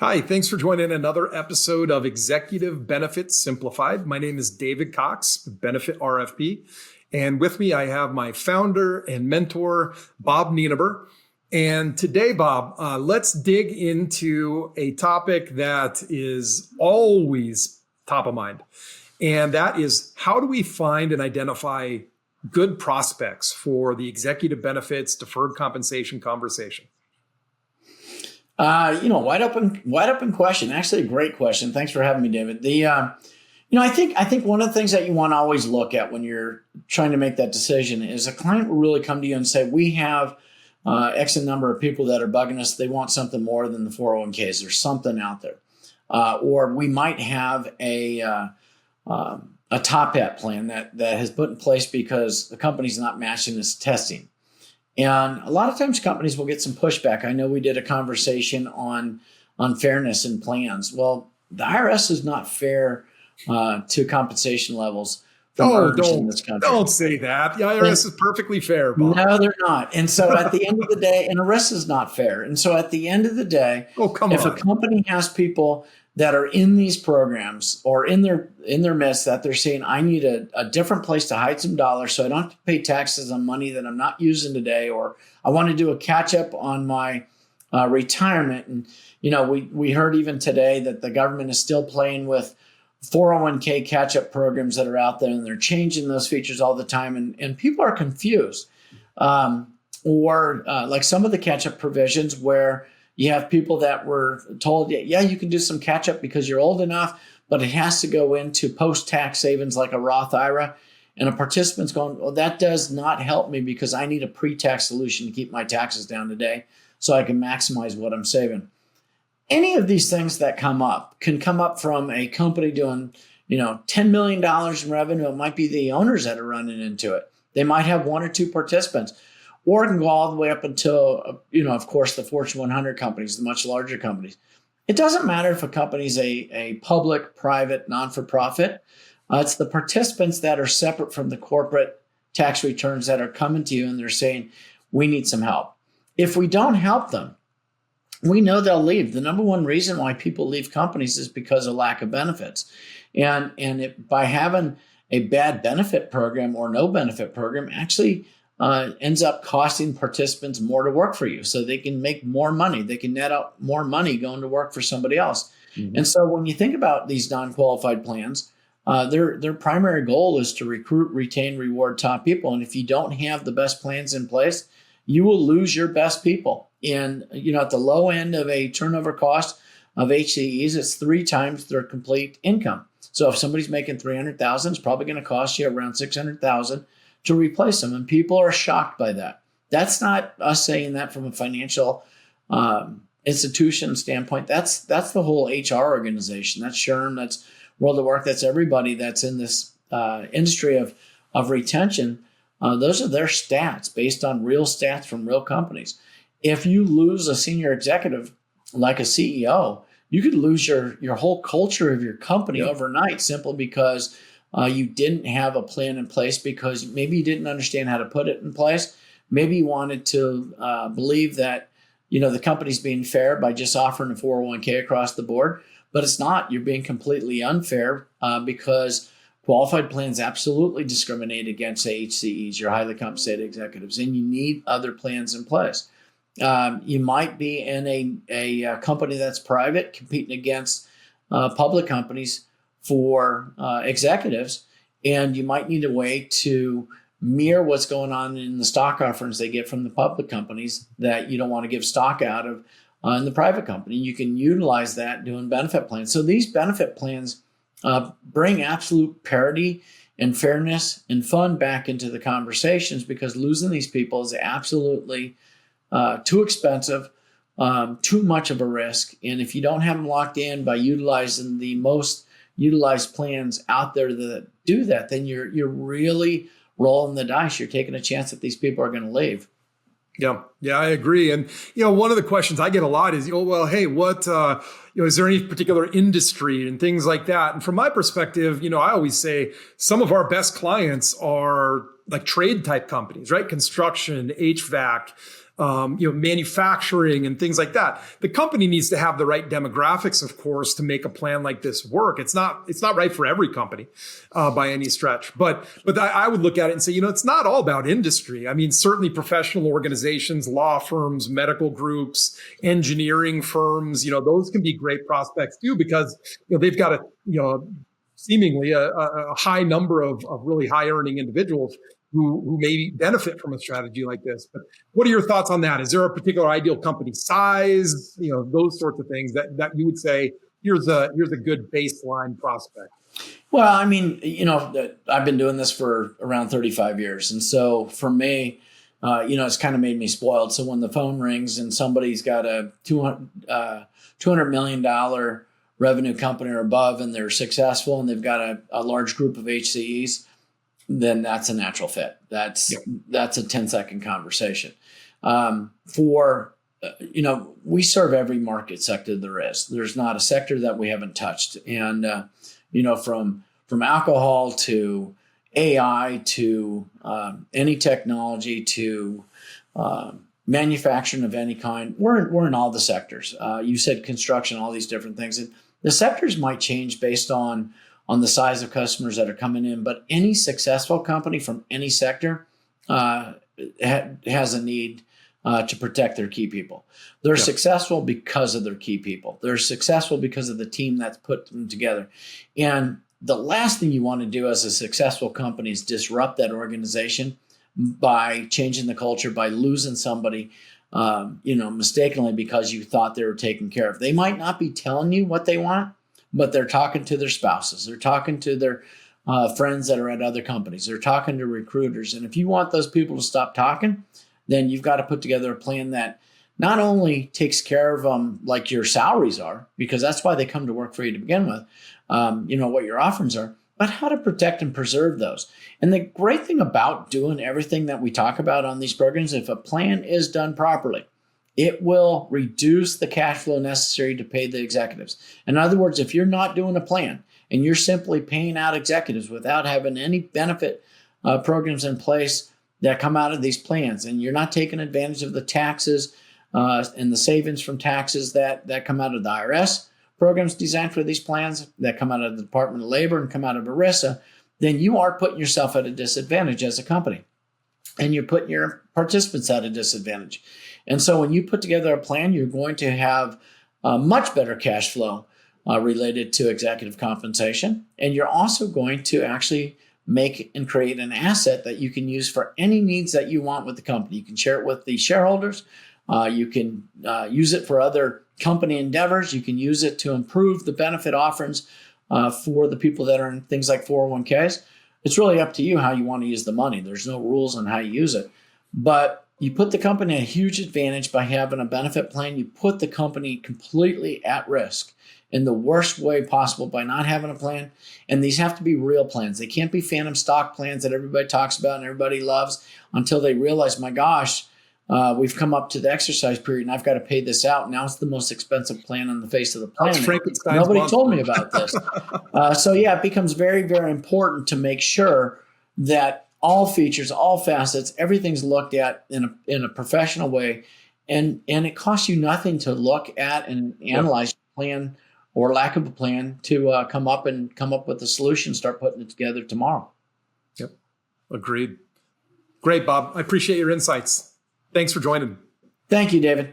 Hi, thanks for joining another episode of Executive Benefits Simplified. My name is David Cox, Benefit RFP, and with me I have my founder and mentor, Bob Nienaber. And today, Bob, let's dig into a topic that is always top of mind, and that is how do we find and identify good prospects for the executive benefits deferred compensation conversation? Wide open question. Actually, a great question. Thanks for having me, David. I think one of the things that you want to always look at when you're trying to make that decision is a client will really come to you and say, we have X number of people that are bugging us. They want something more than the 401ks. There's something out there. Or we might have a top hat plan that has put in place because the company's not matching this testing. And a lot of times companies will get some pushback. I know we did a conversation on fairness in plans. Well, the IRS is not fair to compensation levels from earners in this country. Don't say that. The IRS is perfectly fair, Bob. No, they're not. And so at the end of the day, and ERISA is not fair. And so at the end of the day, if a company has people that are in these programs or in their midst that they're saying, I need a different place to hide some dollars so I don't have to pay taxes on money that I'm not using today, or I want to do a catch up on my retirement. And, we heard even today that the government is still playing with 401k catch up programs that are out there, and they're changing those features all the time. And people are confused. Or like some of the catch up provisions where you have people that were told, yeah, you can do some catch up because you're old enough, but it has to go into post-tax savings like a Roth IRA. And a participant's going, well, that does not help me because I need a pre-tax solution to keep my taxes down today so I can maximize what I'm saving. Any of these things that come up can come up from a company doing, $10 million in revenue. It might be the owners that are running into it. They might have one or two participants. Or it can go all the way up until, of course, the Fortune 100 companies, the much larger companies. It doesn't matter if a company is a public, private, non-for-profit. It's the participants that are separate from the corporate tax returns that are coming to you and they're saying, we need some help. If we don't help them, we know they'll leave. The number one reason why people leave companies is because of lack of benefits. And by having a bad benefit program or no benefit program, actually ends up costing participants more to work for you so they can make more money. They can net out more money going to work for somebody else. Mm-hmm. And so when you think about these non-qualified plans, their primary goal is to recruit, retain, reward top people. And if you don't have the best plans in place, you will lose your best people. And, at the low end of a turnover cost of HCEs, it's 3 times their complete income. So if somebody's making $300,000, it's probably going to cost you around $600,000 to replace them. And people are shocked by that. That's not us saying that from a financial institution standpoint. That's the whole HR organization. That's SHRM, that's World of Work, that's everybody that's in this industry of retention. Those are their stats based on real stats from real companies. If you lose a senior executive like a CEO, you could lose your whole culture of your company overnight simply because you didn't have a plan in place because maybe you didn't understand how to put it in place. Maybe you wanted to believe that, the company's being fair by just offering a 401k across the board, but it's not. You're being completely unfair because qualified plans absolutely discriminate against HCEs, your highly compensated executives, and you need other plans in place. You might be in a company that's private competing against public companies for executives, and you might need a way to mirror what's going on in the stock offerings they get from the public companies that you don't want to give stock out of in the private company. You can utilize that doing benefit plans. So these benefit plans bring absolute parity and fairness and fun back into the conversations because losing these people is absolutely too expensive, too much of a risk. And if you don't have them locked in by utilizing the most utilized plans out there that do that, then you're really rolling the dice. You're taking a chance that these people are going to leave. Yeah, I agree. And, one of the questions I get a lot is, well, hey, what, is there any particular industry and things like that? And from my perspective, I always say some of our best clients are like trade type companies, right? Construction, HVAC, manufacturing and things like that. The company needs to have the right demographics, of course, to make a plan like this work. It's not right for every company by any stretch. But I would look at it and say, it's not all about industry. I mean, certainly professional organizations, law firms, medical groups, engineering firms, those can be great prospects too, because they've got seemingly a high number of really high earning individuals who may benefit from a strategy like this. But what are your thoughts on that? Is there a particular ideal company size, those sorts of things that you would say, here's a good baseline prospect? Well, I mean, I've been doing this for around 35 years. And so for me, it's kind of made me spoiled. So when the phone rings and somebody's got a $200 million revenue company or above, and they're successful and they've got a large group of HCEs, then that's a natural fit. That's a 10-second conversation. We serve every market sector there is. There's not a sector that we haven't touched. And, from alcohol to AI to any technology to manufacturing of any kind, we're in all the sectors. You said construction, all these different things. And the sectors might change based on the size of customers that are coming in, but any successful company from any sector has a need to protect their key people. They're successful because of their key people. They're successful because of the team that's put them together. And the last thing you want to do as a successful company is disrupt that organization by changing the culture, by losing somebody, mistakenly because you thought they were taken care of. They might not be telling you what they want, but they're talking to their spouses. They're talking to their friends that are at other companies. They're talking to recruiters. And if you want those people to stop talking, then you've got to put together a plan that not only takes care of them like your salaries are, because that's why they come to work for you to begin with, what your offerings are, but how to protect and preserve those. And the great thing about doing everything that we talk about on these programs, if a plan is done properly, it will reduce the cash flow necessary to pay the executives. In other words, if you're not doing a plan and you're simply paying out executives without having any benefit programs in place that come out of these plans, and you're not taking advantage of the taxes and the savings from taxes that come out of the IRS programs designed for these plans, that come out of the Department of Labor and come out of ERISA, then you are putting yourself at a disadvantage as a company. And you're putting your participants at a disadvantage. And so when you put together a plan, you're going to have much better cash flow related to executive compensation. And you're also going to actually make and create an asset that you can use for any needs that you want with the company. You can share it with the shareholders. You can use it for other company endeavors. You can use it to improve the benefit offerings for the people that are in things like 401ks. It's really up to you how you want to use the money. There's no rules on how you use it. But you put the company at a huge advantage by having a benefit plan. You put the company completely at risk in the worst way possible by not having a plan. And these have to be real plans. They can't be phantom stock plans that everybody talks about and everybody loves until they realize, my gosh, we've come up to the exercise period and I've got to pay this out. Now it's the most expensive plan on the face of the planet. Nobody told me about this. It becomes very, very important to make sure that all features, all facets, everything's looked at in a professional way. And it costs you nothing to look at and analyze your plan or lack of a plan to come up with a solution, start putting it together tomorrow. Yep. Agreed. Great, Bob. I appreciate your insights. Thanks for joining. Thank you, David.